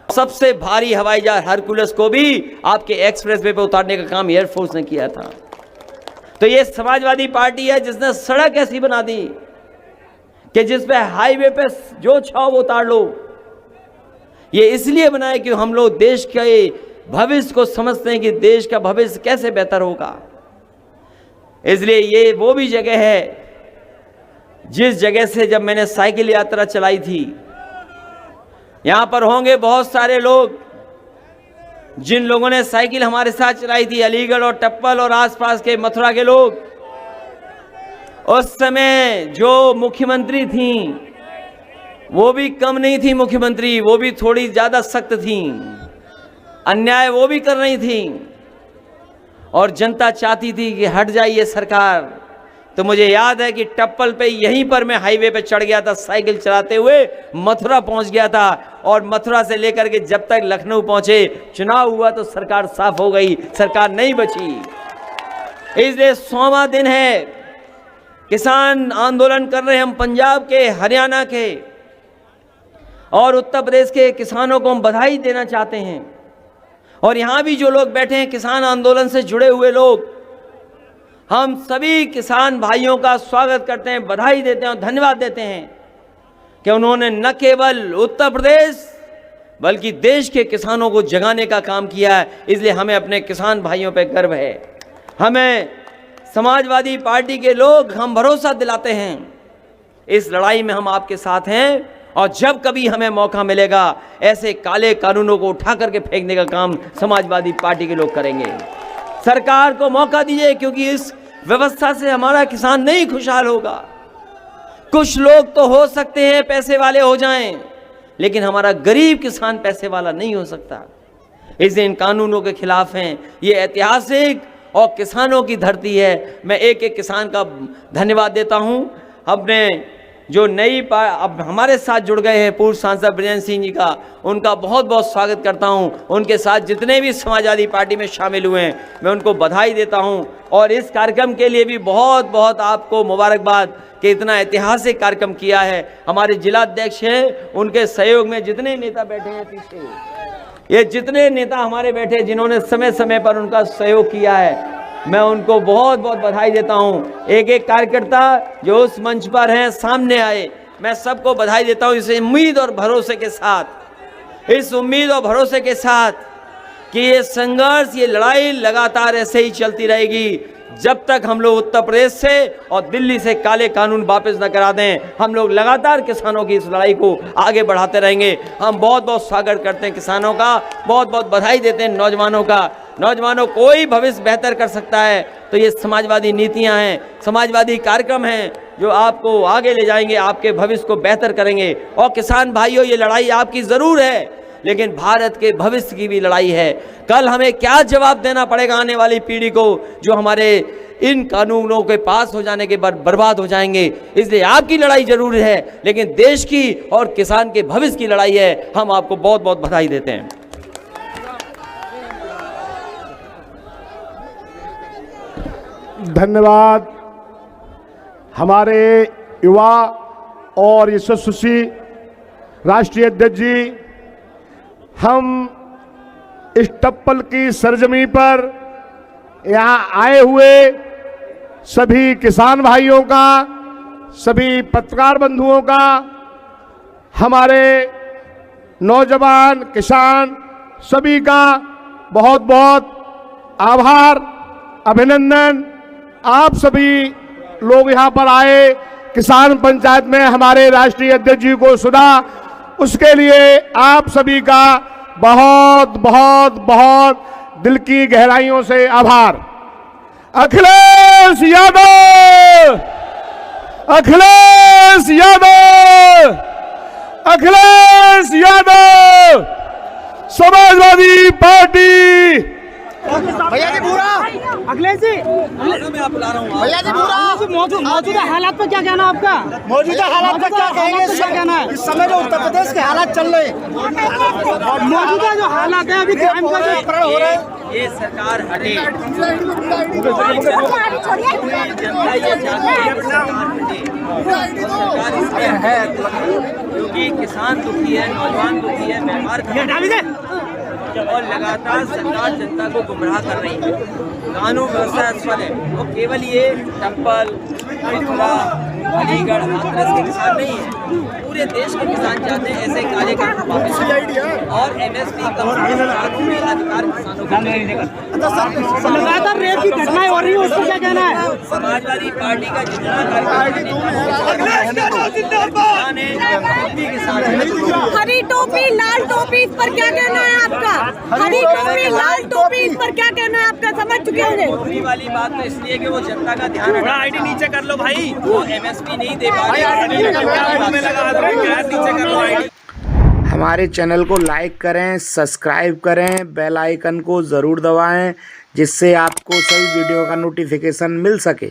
D: सबसे भारी हवाई जहाज हरकुलस को भी आपके एक्सप्रेसवे पे उतारने का काम एयरफोर्स ने किया था। तो ये समाजवादी पार्टी है जिसने सड़क ऐसी बना दी कि जिसपे हाईवे पे जो चाहो वो उतार लो। ये इसलिए बनाए कि हम लोग देश के भविष्य को समझते हैं कि देश का भविष्य कैसे बेहतर होगा। इसलिए ये वो भी जगह है जिस जगह से जब मैंने साइकिल यात्रा चलाई थी, यहां पर होंगे बहुत सारे लोग जिन लोगों ने साइकिल हमारे साथ चलाई थी, अलीगढ़ और टप्पल और आसपास के मथुरा के लोग। उस समय जो मुख्यमंत्री थी वो भी कम नहीं थी मुख्यमंत्री, वो भी थोड़ी ज्यादा सख्त थी, अन्याय वो भी कर रही थी और जनता चाहती थी कि हट जाइए सरकार। तो मुझे याद है कि टप्पल पे यहीं पर मैं हाईवे पे चढ़ गया था साइकिल चलाते हुए, मथुरा पहुंच गया था और मथुरा से लेकर के जब तक लखनऊ पहुंचे चुनाव हुआ तो सरकार साफ हो गई, सरकार नहीं बची। इसलिए 100वां दिन है, किसान आंदोलन कर रहे हैं हम पंजाब के, हरियाणा के और उत्तर प्रदेश के किसानों को हम बधाई देना चाहते हैं। और यहां भी जो लोग बैठे हैं किसान आंदोलन से जुड़े हुए लोग, हम सभी किसान भाइयों का स्वागत करते हैं, बधाई देते हैं और धन्यवाद देते हैं कि उन्होंने न केवल उत्तर प्रदेश बल्कि देश के किसानों को जगाने का काम किया है। इसलिए हमें अपने किसान भाइयों पर गर्व है। हमें समाजवादी पार्टी के लोग हम भरोसा दिलाते हैं, इस लड़ाई में हम आपके साथ हैं और जब कभी हमें मौका मिलेगा ऐसे काले कानूनों को उठा करके फेंकने का काम समाजवादी पार्टी के लोग करेंगे। सरकार को मौका दीजिए, क्योंकि इस व्यवस्था से हमारा किसान नहीं खुशहाल होगा। कुछ लोग तो हो सकते हैं पैसे वाले हो जाएं, लेकिन हमारा गरीब किसान पैसे वाला नहीं हो सकता। इसलिए इन कानूनों के खिलाफ हैं। ये ऐतिहासिक और किसानों की धरती है। मैं एक एक किसान का धन्यवाद देता हूं। अपने जो नई अब हमारे साथ जुड़ गए हैं पूर्व सांसद बृजेंद्र सिंह जी का, उनका बहुत बहुत स्वागत करता हूं। उनके साथ जितने भी समाजवादी पार्टी में शामिल हुए हैं मैं उनको बधाई देता हूं और इस कार्यक्रम के लिए भी बहुत बहुत आपको मुबारकबाद कि इतना ऐतिहासिक कार्यक्रम किया है। हमारे जिलाध्यक्ष हैं, उनके सहयोग में जितने नेता बैठे हैं पीछे, ये जितने नेता हमारे बैठे जिन्होंने समय समय पर उनका सहयोग किया है, मैं उनको बहुत बहुत बधाई देता हूं। एक एक कार्यकर्ता जो उस मंच पर हैं, सामने आए, मैं सबको बधाई देता हूं। इस उम्मीद और भरोसे के साथ, इस उम्मीद और भरोसे के साथ कि ये संघर्ष, ये लड़ाई लगातार ऐसे ही चलती रहेगी जब तक हम लोग उत्तर प्रदेश से और दिल्ली से काले कानून वापस न करा दें। हम लोग लगातार किसानों की इस लड़ाई को आगे बढ़ाते रहेंगे। हम बहुत बहुत स्वागत करते हैं किसानों का, बहुत बहुत बधाई देते हैं नौजवानों का। नौजवानों कोई भविष्य बेहतर कर सकता है तो ये समाजवादी नीतियां हैं, समाजवादी कार्यक्रम हैं जो आपको आगे ले जाएंगे, आपके भविष्य को बेहतर करेंगे। और किसान भाइयों, ये लड़ाई आपकी ज़रूर है, लेकिन भारत के भविष्य की भी लड़ाई है। कल हमें क्या जवाब देना पड़ेगा आने वाली पीढ़ी को, जो हमारे इन कानूनों के पास हो जाने के बाद बर्बाद हो जाएंगे। इसलिए आपकी लड़ाई जरूर है, लेकिन देश की और किसान के भविष्य की लड़ाई है। हम आपको बहुत बहुत बधाई देते हैं।
B: धन्यवाद। हमारे युवा और यशस्वी राष्ट्रीय अध्यक्ष जी, हम इस टप्पल की सरजमी पर यहाँ आए हुए सभी किसान भाइयों का, सभी पत्रकार बंधुओं का, हमारे नौजवान किसान सभी का बहुत बहुत आभार, अभिनंदन। आप सभी लोग यहाँ पर आए, किसान पंचायत में हमारे राष्ट्रीय अध्यक्ष जी को सुना, उसके लिए आप सभी का बहुत बहुत बहुत दिल की गहराइयों से आभार। अखिलेश यादव, अखिलेश यादव, अखिलेश यादव, समाजवादी पार्टी।
E: भैया जी पूरा अखिलेश जी, भैया जी पूरा मौजूदा हालात पर क्या कहना आपका? मौजूदा हालात पर क्या कहना है? इस समय जो उत्तर प्रदेश के हालात चल रहे हैं, मौजूदा जो हालात है, अभी क्राइम का जो प्रकरण हो रहा है,
D: ये सरकार हटे, सरकार इसलिए है क्योंकि किसान दुखी है, नौजवान दुखी है, व्यापार और लगातार सरकार जनता को गुमराह कर रही है। कानून व्यवस्था असफल है। वो केवल ये टप्पल, मथुरा, अलीगढ़, हाथरस के किसान नहीं है, पूरे देश के किसान चाहते हैं ऐसे काले कानून वापस और एमएसपी कानूनी अधिकार किसानों को।
E: लगातार रेप की घटनाएं हो रही है, उसको क्या कहना है?
D: समाजवादी पार्टी का जितना
F: हरी टोपी लाल टोपी इस पर क्या कहना है आपका? हरी टोपी लाल टोपी इस पर क्या कहना है आपका? समझ चुके होंगे।
D: टोपी वाली बात तो इसलिए कि वो जनता का ध्यान रखा। आईडी नीचे कर लो भाई, वो एमएसपी नहीं दे पा रही। नीचे कर लो आईडी।
A: हमारे चैनल को लाइक करें, सब्सक्राइब करें, बेल आइकन को ज़रूर दबाएं जिससे आपको सभी वीडियो का नोटिफिकेशन मिल सके।